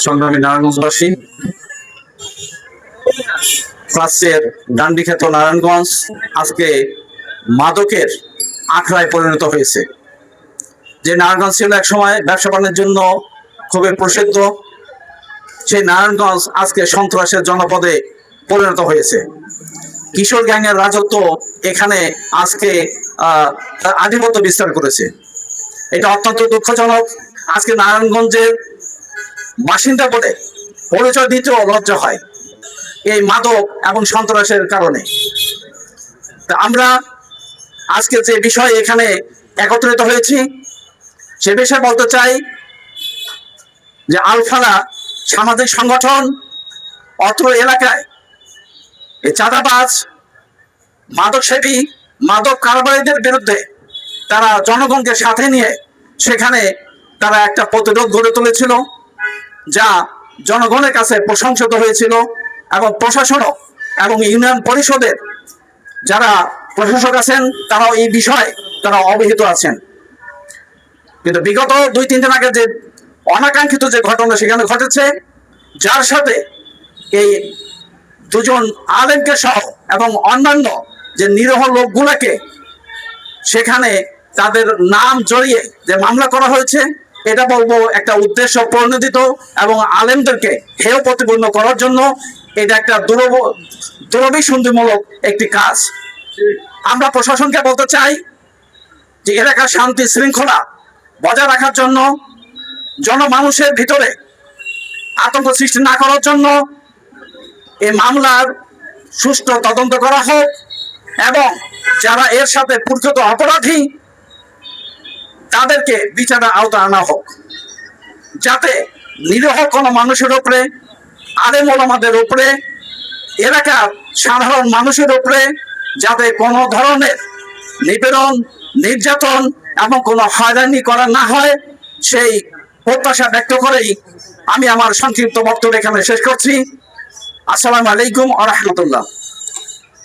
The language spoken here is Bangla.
সংগ্রামী নারায়ণগঞ্জবাসী, প্রাচ্যের ডান্ডিখ্যাত নারায়ণগঞ্জ আজকে মাদকের আখড়ায় পরিণত হয়েছে। যে নারায়ণগঞ্জ ছিল এক সময় ব্যবসা বাণিজ্যের জন্য খুবই প্রসিদ্ধ, সেই নারায়ণগঞ্জ আজকে সন্ত্রাসের জনপদে পরিণত হয়েছে। কিশোর গ্যাংয়ের রাজত্ব এখানে আজকে আধিপত্য বিস্তার করেছে। এটা অত্যন্ত দুঃখজনক। আজকে নারায়ণগঞ্জের বাসিন্দা বলে পরিচয় দিতেও লজ্জা হয় এই মাদক এবং সন্ত্রাসের কারণে। তা আমরা আজকে যে বিষয় এখানে একত্রিত হয়েছি সে বিষয়ে বলতে চাই যে আলফারা সামাজিক সংগঠন অত্র এলাকায় এই চাঁদাবাজ, মাদকসেবী, মাদক কারবারিদের বিরুদ্ধে তারা জনগণকে সাথে নিয়ে সেখানে তারা একটা প্রতিরোধ গড়ে তুলেছিল, যা জনগণের কাছে প্রশংসিত হয়েছিল এবং প্রশাসনও এবং ইউনিয়ন পরিষদের যারা প্রশাসক আছেন তারাও এই বিষয়ে তারা অবহিত আছেন। কিন্তু বিগত 2-3 দিন আগে যে অনাকাঙ্ক্ষিত যে ঘটনা সেখানে ঘটেছে, যার সাথে এই দুজন আলেমকে সহ এবং অন্যান্য যে নিরীহ লোকগুলোকে সেখানে তাদের নাম জড়িয়ে যে মামলা করা হয়েছে, এটা বলবো একটা উদ্দেশ্য প্রণোদিত এবং আলেমদেরকে হেয় প্রতিপন্ন করার জন্য এটা একটা দুরভিসন্ধিমূলক একটি কাজ। আমরা প্রশাসনকে বলতে চাই যে এলাকার শান্তি শৃঙ্খলা বজায় রাখার জন্য, জনমানুষের ভিতরে আতঙ্ক সৃষ্টি না করার জন্য এই মামলার সুষ্ঠু তদন্ত করা হোক এবং যারা এর সাথে প্রকৃত অপরাধী তাদেরকে বিচারের আওতায় আনা হোক, যাতে নিরীহ কোনো মানুষের উপরে, আলেম ওলামাদের উপরে, এলাকার সাধারণ মানুষের উপরে যাতে কোনো ধরনের নিপীড়ন, নির্যাতন এবং কোনো হয়রানি করা না হয়, সেই প্রত্যাশা ব্যক্ত করেই আমি আমার সংক্ষিপ্ত বক্তব্য এখানে শেষ করছি। আসসালামু আলাইকুম ওয়া রাহমাতুল্লাহ।